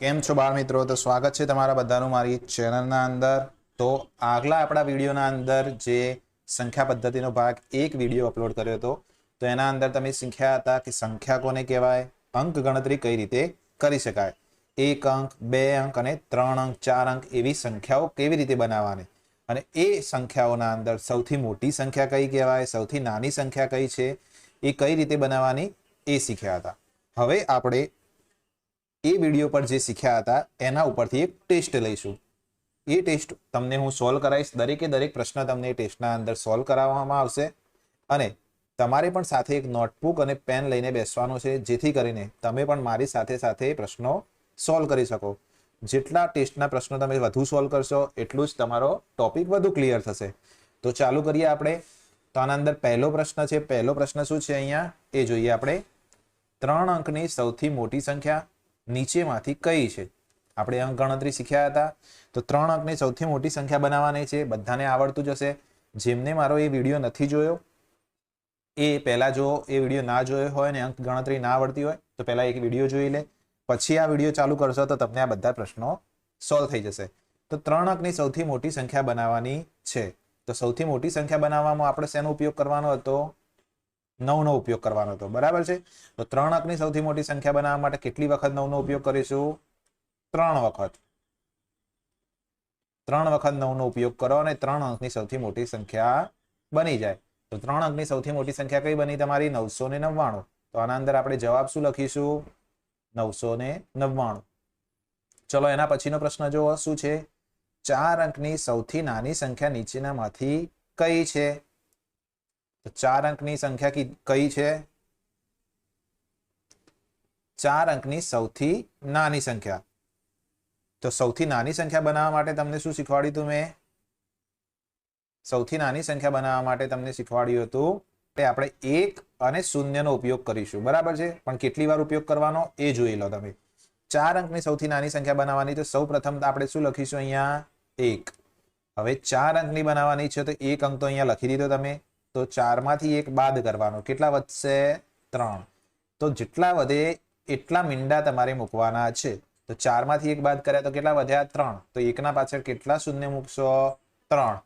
કેમ છો બાળ મિત્રો? તો સ્વાગત છે તમારા બધાનું મારી ચેનલના અંદર. તો આગલા આપણા વિડીયોના અંદર જે સંખ્યા પદ્ધતિનો ભાગ 1 વિડીયો અપલોડ કર્યો હતો, તો એના અંદર તમે શીખ્યા હતા કે સંખ્યા કોને કહેવાય, અંક ગણતરી કઈ રીતે કરી શકાય, 1 અંક 2 અંક અને 3 અંક 4 અંક એવી સંખ્યાઓ કેવી રીતે બનાવવાની, અને એ સંખ્યાઓના અંદર સૌથી મોટી સંખ્યા કઈ કહેવાય, સૌથી નાની સંખ્યા કઈ છે, એ કઈ રીતે બનાવવાની એ શીખ્યા હતા. હવે આપણે એ વિડીયો પર જે શીખ્યા હતા એના ઉપરથી એક ટેસ્ટ લઈશું. એ ટેસ્ટ તમને હું સોલ્વ કરાવીશ. દરેકે દરેક પ્રશ્ન તમને ટેસ્ટના અંદર સોલ્વ કરાવવામાં આવશે અને તમારે પણ સાથે એક નોટબુક અને પેન લઈને બેસવાનું છે, જેથી કરીને તમે પણ મારી સાથે સાથે પ્રશ્નો સોલ્વ કરી શકો. જેટલા ટેસ્ટના પ્રશ્નો તમે વધુ સોલ્વ કરશો એટલું જ તમારો ટોપિક વધુ ક્લિયર થશે. તો ચાલુ કરીએ આપણે. તો આના અંદર પહેલો પ્રશ્ન છે. પહેલો પ્રશ્ન શું છે અહીંયા એ જોઈએ આપણે. 3 અંકની સૌથી મોટી સંખ્યા નીચેમાંથી કઈ છે? આપણે અંક ગણતરી શીખ્યા હતા. તો 3 અંકની સૌથી મોટી સંખ્યા બનાવવાની છે. બધાને આવડતું જ હશે. જેમને મારો એ વિડીયો નથી જોયો એ પહેલા જો એ વિડીયો ના જોયો હોય ને અંક ગણતરી ના આવડતી હોય તો પહેલા એક વિડીયો જોઈ લે, પછી આ વિડીયો ચાલુ કરશો તો તમને આ બધા પ્રશ્નો સોલ્વ થઈ જશે. તો 3 અંકની સૌથી મોટી સંખ્યા બનાવવાની છે. તો સૌથી મોટી સંખ્યા બનાવવામાં આપણે શેનો ઉપયોગ કરવાનો હતો? 9 નો ઉપયોગ કરવાનો હતો. બરાબર છે. તો 3 અંકની સૌથી મોટી સંખ્યા બનાવવા માટે કેટલી વખત 9 નો ઉપયોગ કરીશું? 3 વખત. 3 વખત 9 નો ઉપયોગ કરો અને 3 અંકની સૌથી મોટી સંખ્યા બની જાય. તો 3 અંકની સૌથી મોટી સંખ્યા કઈ બની તમારી? 999. તો આના અંદર આપણે જવાબ શું લખીશું? 999. ચલો એના પછીનો પ્રશ્ન જુઓ શું છે. 4 અંકની સૌથી નાની સંખ્યા નીચેનામાંથી કઈ છે? તો 4 અંકની સંખ્યા કઈ છે? 4 અંકની સૌથી નાની સંખ્યા. તો સૌથી નાની સંખ્યા બનાવવા માટે તમને શું શીખવાડ્યું હતું મેં? સૌથી નાની સંખ્યા બનાવવા માટે તમને શીખવાડ્યું હતું કે આપણે 1 અને 0 નો ઉપયોગ કરીશું. બરાબર છે. પણ કેટલી વાર ઉપયોગ કરવાનો એ જોઈ લો તમે. 4 અંકની સૌથી નાની સંખ્યા બનાવવાની તો સૌ પ્રથમ આપણે શું લખીશું અહીંયા? 1. હવે 4 અંકની બનાવવાની છે તો 1 અંક તો અહીંયા લખી દીધો તમે. તો 4 માંથી 1 બાદ કરવાનો. કેટલા વધશે? 3. તો જેટલા વધે એટલા મીંડા તમારે મૂકવાના છે. તો 4 માંથી 1 બાદ કર્યા તો કેટલા વધ્યા? 3. તો 1 ના પાછળ કેટલા શૂન્ય મૂકશો? 3.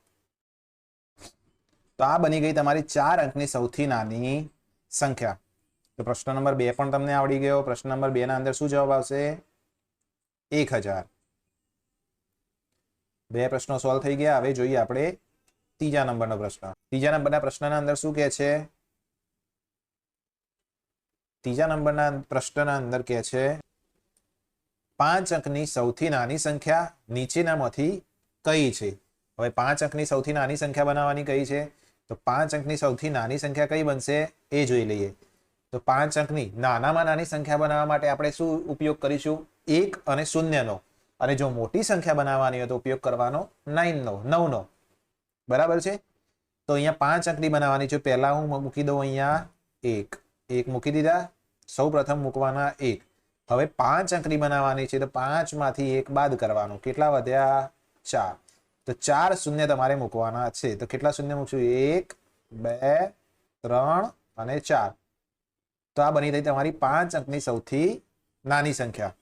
તો આ બની ગઈ તમારી 4 અંકની સૌથી નાની સંખ્યા. તો પ્રશ્ન નંબર 2 પણ તમને આવડી ગયો. પ્રશ્ન નંબર 2 ના અંદર શું જવાબ આવશે? 1000. 2 પ્રશ્નો સોલ્વ થઈ ગયા. હવે જોઈએ આપણે ત્રીજા નંબરનો પ્રશ્ન. ત્રીજા નંબરના પ્રશ્નના અંદર શું કહે છે? ત્રીજા નંબરના પ્રશ્નના અંદર કહે છે 5 અંકની સૌથી નાની સંખ્યા નીચેનામાંથી કઈ છે? હવે 5 અંકની સૌથી નાની સંખ્યા બનાવવાની કઈ છે? તો 5 અંકની સૌથી નાની સંખ્યા કઈ બનશે એ જોઈ લઈએ. તો 5 અંકની નાનામાં નાની સંખ્યા બનાવવા માટે આપણે શું ઉપયોગ કરીશું? 1 અને 0 નો. અને જો મોટી સંખ્યા બનાવવાની હોય તો ઉપયોગ કરવાનો 9 નો. બરાબર છે. તો અહીંયા 5 અંકની બનાવવાની છે. પહેલા હું મૂકી દઉં અહીંયા 1 મૂકી દીધા. સૌ પ્રથમ મૂકવાના 1. હવે 5 અંકની બનાવવાની છે તો 5 માંથી 1 બાદ કરવાનો. કેટલા વધ્યા? 4. તો 4 શૂન્ય તમારે મૂકવાના છે. તો કેટલા શૂન્ય મૂકશું? 1 2 3 અને 4. તો આ બની ગઈ તમારી 5 અંકની સૌથી નાની સંખ્યા.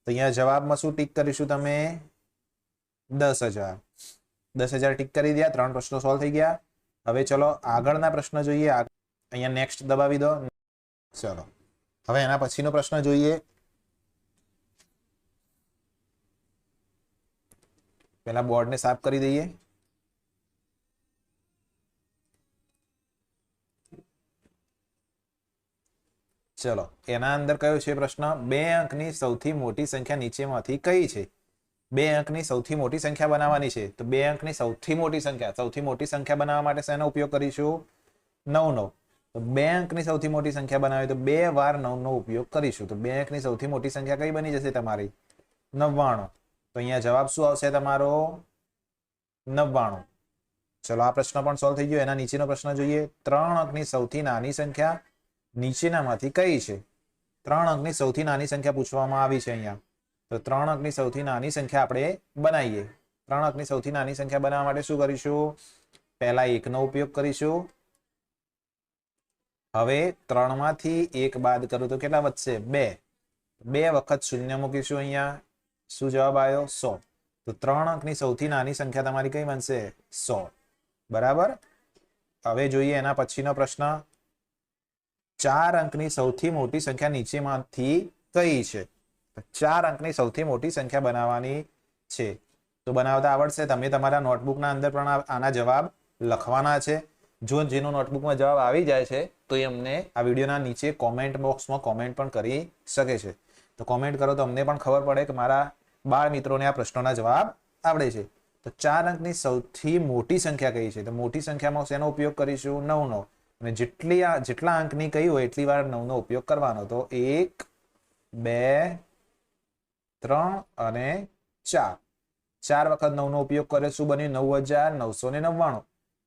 તો અહીંયા જવાબમાં શું ટીક કરીશું તમે? 10,000. 10,000 ટીક કરી દયા. 3 પ્રશ્નો સોલ્વ થઈ ગયા. હવે ચલો આગળના પ્રશ્ન જોઈએ. અહીંયા નેક્સ્ટ દબાવી દો. ચલો હવે એના પછીનો પ્રશ્ન જોઈએ. પહેલા બોર્ડને સાફ કરી દઈએ. ચલો એના અંદર કયો છે પ્રશ્ન? 2 અંકની સૌથી મોટી સંખ્યા નીચેમાંથી કઈ છે? 2 અંકની સૌથી મોટી સંખ્યા બનાવવાની છે. તો 2 અંકની સૌથી મોટી સંખ્યા બનાવવા માટે શેનો ઉપયોગ કરીશું? 9 નો. તો 2 અંકની સૌથી મોટી સંખ્યા બનાવી તો 2 વાર 9 નો ઉપયોગ કરીશું. તો 2 અંકની સૌથી મોટી સંખ્યા કઈ બની જશે તમારી? 99. તો અહીંયા જવાબ શું આવશે તમારો? 99. ચલો આ પ્રશ્ન પણ સોલ્વ થઈ ગયો. એના નીચેનો પ્રશ્ન જોઈએ. 3 અંકની સૌથી નાની સંખ્યા નીચેનામાંથી કઈ છે? 3 અંકની સૌથી નાની સંખ્યા પૂછવામાં આવી છે અહીંયા. તો 3 અંકની સૌથી નાની સંખ્યા આપણે બનાવીએ. 3 અંકની સૌથી નાની સંખ્યા બનાવવા માટે શું કરીશું? પહેલા 1 નો ઉપયોગ કરીશું. હવે 3 માંથી 1 બાદ કરું તો કેટલા વધશે? 2. 2 વખત શૂન્ય મૂકીશું અહીંયા. શું જવાબ આવ્યો? 100. તો 3 અંકની સૌથી નાની સંખ્યા તમારી કઈ બનશે? 100. બરાબર. હવે જોઈએ એના પછીનો પ્રશ્ન. 4 અંકની સૌથી મોટી સંખ્યા નીચેમાંથી કઈ છે? 4 અંકની સૌથી મોટી સંખ્યા બનાવવાની છે. તો બનાવતા આવડશે. તમે તમારા નોટબુકના અંદર પણ આના જવાબ લખવાના છે. જો જેનો નોટબુકમાં જવાબ આવી જાય છે તો એ અમને આ વિડીયોના નીચે કોમેન્ટ બોક્સમાં કોમેન્ટ પણ કરી શકે છે. તો કોમેન્ટ કરો તો અમને પણ ખબર પડે કે મારા બાળ મિત્રોને આ પ્રશ્નોના જવાબ આવડે છે. તો 4 અંકની સૌથી મોટી સંખ્યા કઈ છે? તો મોટી સંખ્યામાં શેનો ઉપયોગ કરીશું? 9 નો. અને જેટલા અંકની કઈ હોય એટલી વાર 9 નો ઉપયોગ કરવાનો. તો 1, 2, 3 અને 4. 4 વખત 9 નો ઉપયોગ કરે શું બન્યું? 9999.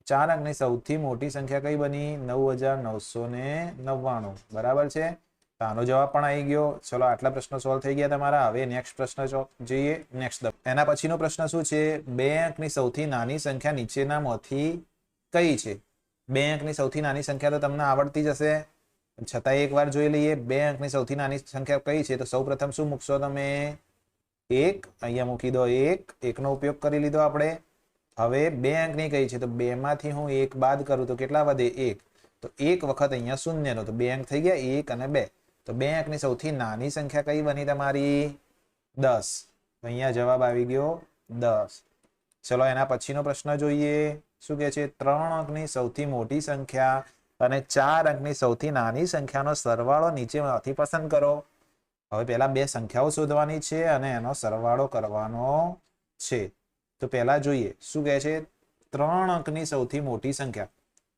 4 અંકની સૌથી મોટી સંખ્યા કઈ બની? 9999. બરાબર છે. તો આનો જવાબ પણ આવી ગયો. ચલો આટલા પ્રશ્નો સોલ્વ થઈ ગયા તમારા. હવે નેક્સ્ટ પ્રશ્ન જોઈએ. નેક્સ્ટ એના પછીનો પ્રશ્ન શું છે? 2 અંકની સૌથી નાની સંખ્યા નીચેનામાંથી કઈ છે? 2 અંકની સૌથી નાની સંખ્યા તો તમને આવડતી જ હશે, છતાં એકવાર જોઈ લઈએ. 2 અંકની સૌથી નાની સંખ્યા કઈ છે? તો સૌપ્રથમ શું મૂકશો તમે? 1. અહીંયા મૂકી દો 1 નો ઉપયોગ કરી લીધો આપણે. હવે 2 અંકની કઈ છે? તો 2 માંથી હું 1 બાદ કરું તો કેટલા વધે? 1. તો 1 વખત અહીંયા શૂન્યનો. તો 2 અંક થઈ ગયા, 1 અને 2. તો 2 અંકની સૌથી નાની સંખ્યા કઈ બની તમારી? 10. અહીંયા જવાબ આવી ગયો 10. ચલો એના પછીનો પ્રશ્ન જોઈએ. શું કહે છે? 3 અંકની સૌથી મોટી સંખ્યા અને 4 અંકની સૌથી નાની સંખ્યાનો સરવાળો નીચેમાંથી પસંદ કરો. હવે પહેલા બે સંખ્યાઓ શોધવાની છે અને એનો સરવાળો કરવાનો છે. તો પહેલા જોઈએ શું કહે છે? 3 અંકની સૌથી મોટી સંખ્યા.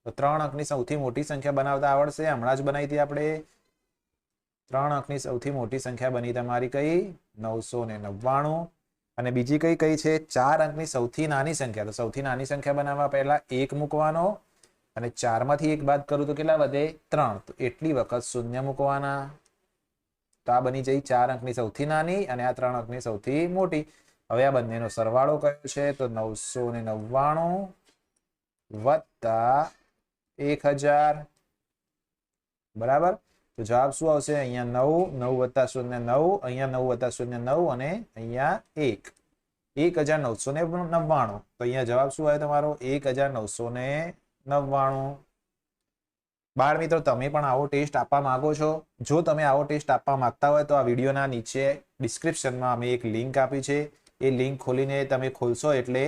તો 3 અંકની સૌથી મોટી સંખ્યા બનાવતા આવડશે. હમણાં જ બનાવી હતી આપણે. 3 અંકની સૌથી મોટી સંખ્યા બની તમારી કઈ? 999. અને બીજી કઈ છે? 4 અંકની સૌથી નાની સંખ્યા. તો સૌથી નાની સંખ્યા બનાવવા પહેલા 1 મૂકવાનો અને 4 માંથી 1 બાદ કરું તો કેટલા વધે? 3. તો એટલી વખત શૂન્ય મૂકવાના. તો આ બની જઈ 4 અંકની સૌથી નાની અને આ 3 અંકની સૌથી મોટી. હવે આ બંનેનો સરવાળો કયો છે? તો 999 વત્તા 1000. બરાબર. તો જવાબ શું આવશે? અહીંયા 9 વત્તા 0 9, અહીંયા 9 વત્તા 0 9 અને અહીંયા 1. 1999. તો અહીંયા જવાબ શું આવે તમારો? 1999. બાળ મિત્રો, તમે પણ આવો ટેસ્ટ આપવા માંગો છો? જો તમે આવો ટેસ્ટ આપવા માંગતા હોય તો આ વિડીયોના નીચે ડિસ્ક્રિપ્શનમાં અમે એક લિંક આપી છે. એ લિંક ખોલીને તમે ખોલશો એટલે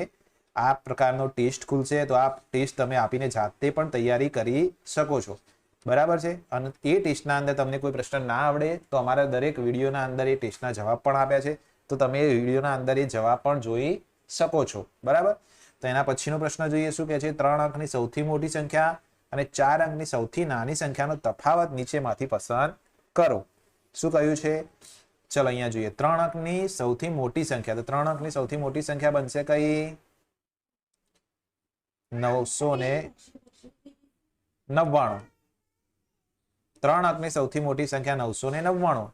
આ પ્રકારનો ટેસ્ટ ખુલશે. તો આ ટેસ્ટ તમે આપીને જાતે પણ તૈયારી કરી શકો છો. બરાબર છે. અને એ ટેસ્ટના અંદર તમને કોઈ પ્રશ્ન ના આવડે તો અમારા દરેક વિડીયોના અંદર એ ટેસ્ટના જવાબ પણ આપ્યા છે. તો તમે એ વિડીયોના અંદર એ જવાબ પણ જોઈ શકો છો. બરાબર. તો એના પછીનો પ્રશ્ન જોઈએ. શું કહે છે? 3 અંકની સૌથી મોટી સંખ્યા અને 4 અંકની સૌથી નાની સંખ્યાનો તફાવત નીચેમાંથી પસંદ કરો. શું કહ્યું છે? ચલો અહીંયા જોઈએ. 3 અંકની સૌથી મોટી સંખ્યા. તો 3 અંકની સૌથી મોટી સંખ્યા બનશે કઈ? 999. 3 અંકની સૌથી મોટી સંખ્યા 999.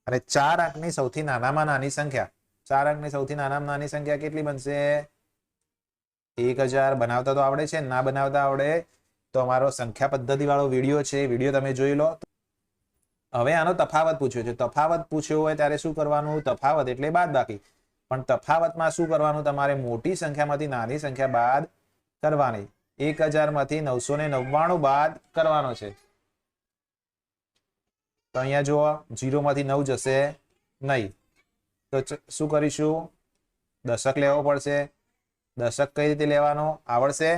અને 4 અંકની સૌથી નાનામાં નાની સંખ્યા. 4 અંકની સૌથી નાનામાં નાની સંખ્યા કેટલી બનશે? 1000. બનાવતા તો આવડે છે? ના બનાવતા આવડે તો અમારો સંખ્યા પદ્ધતિ વાળો વિડીયો છે, વિડીયો તમે જોઈ લો. હવે આનો તફાવત પૂછ્યો છે. તફાવત પૂછ્યો હોય ત્યારે શું કરવાનું? તફાવત એટલે બાદબાકી. પણ તફાવતમાં શું કરવાનું? તમારે મોટી સંખ્યામાંથી નાની સંખ્યા બાદ કરવાની. 1000 માંથી 999 બાદ કરવાનો છે. તો અહીંયા જુઓ 0 માંથી 9 જશે નહીં. તો શું કરીશું? દશક લેવો પડશે. દશક કઈ રીતે લેવાનો આવડશે?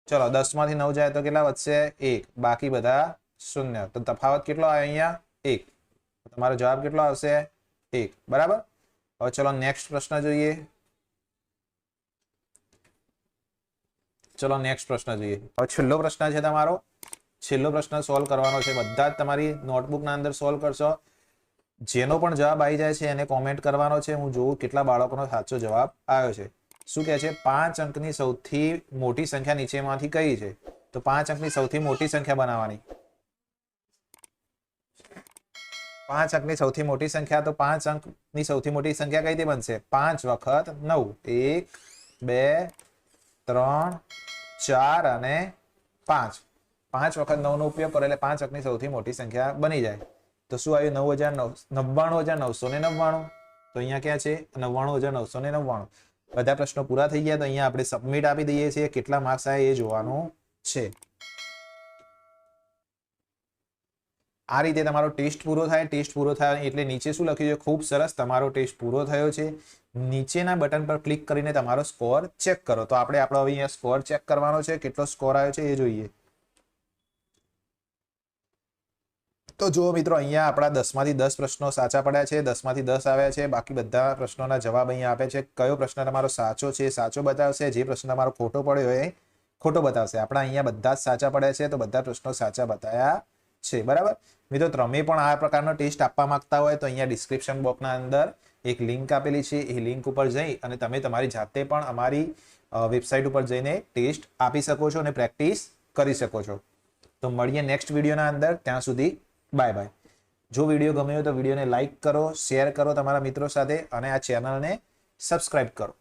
ચલો 10 માંથી 9 જાય તો કેટલા વધશે? 1. બાકી બધા 0. તો તફાવત કેટલો આવે અહીંયા? 1. તમારો જવાબ કેટલો આવશે? 1. બરાબર. હવે ચલો નેક્સ્ટ પ્રશ્ન જોઈએ. ચલો નેક્સ્ટ પ્રશ્ન જોઈએ. હવે છેલ્લો પ્રશ્ન છે તમારો. છેલ્લો પ્રશ્ન સોલ્વ કરવાનો છે. બધા જ તમારી નોટબુકના અંદર સોલ્વ કરશો. જેનો પણ જવાબ આવી જાય છે એને કોમેન્ટ કરવાનો છે. હું જોઉં કેટલા બાળકોનો સાચો જવાબ આવ્યો છે. શું કહે છે? 5 અંકની સૌથી મોટી સંખ્યા નીચેમાંથી કઈ છે? તો 5 અંકની સૌથી મોટી સંખ્યા બનાવવાની. 5 અંકની સૌથી મોટી સંખ્યા. તો 5 અંકની સૌથી મોટી સંખ્યા કઈ રીતે બનશે? 5 વખત 9. 1, 2, 3, 4 અને 5. 5 વખત 9 નો ઉપયોગ કરો એટલે 5 અંકની સૌથી મોટી સંખ્યા બની જાય. તો શું આવ્યું? 99,999. તો અહીંયા ક્યાં છે? 99,999. બધા પ્રશ્નો પૂરા થઈ ગયા. તો અહીંયા આપણે સબમિટ આપી દઈએ છીએ. કેટલા માર્ક્સ આવે એ જોવાનું છે. આ રીતે તમારો ટેસ્ટ પૂરો થાય. ટેસ્ટ પૂરો થાય એટલે નીચે શું લખ્યું છે? ખૂબ સરસ, તમારો ટેસ્ટ પૂરો થયો છે. નીચેના બટન પર ક્લિક કરીને તમારો સ્કોર ચેક કરો. તો આપણે આપણો હવે અહીંયા સ્કોર ચેક કરવાનો છે. કેટલો સ્કોર આવ્યો છે એ જોઈએ. તો જુઓ મિત્રો, અહીંયા આપણા 10માંથી 10 પ્રશ્નો સાચા પડ્યા છે. 10માંથી 10 આવ્યા છે. બાકી બધા પ્રશ્નોના જવાબ અહીંયા આપે છે. કયો પ્રશ્ન તમારો સાચો છે સાચો બતાવશે, જે પ્રશ્ન તમારો ખોટો પડ્યો એ ખોટો બતાવશે. આપણા અહીંયા બધા જ સાચા પડ્યા છે. તો બધા પ્રશ્નો સાચા બતાવ્યા છે. બરાબર મિત્રો, તમે પણ આ પ્રકારનો ટેસ્ટ આપવા માંગતા હોય તો અહીંયા ડિસ્ક્રિપ્શન બોક્સના અંદર એક લિંક આપેલી છે. એ લિંક ઉપર જઈ અને તમે તમારી જાતે પણ અમારી વેબસાઇટ ઉપર જઈને ટેસ્ટ આપી શકો છો અને પ્રેક્ટિસ કરી શકો છો. તો મળીએ નેક્સ્ટ વિડીયોના અંદર. ત્યાં સુધી બાય બાય. જો વિડીયો ગમ્યો હોય તો વિડીયોને લાઈક કરો, શેર કરો તમારા મિત્રો સાથે અને આ ચેનલને સબસ્ક્રાઇબ કરો.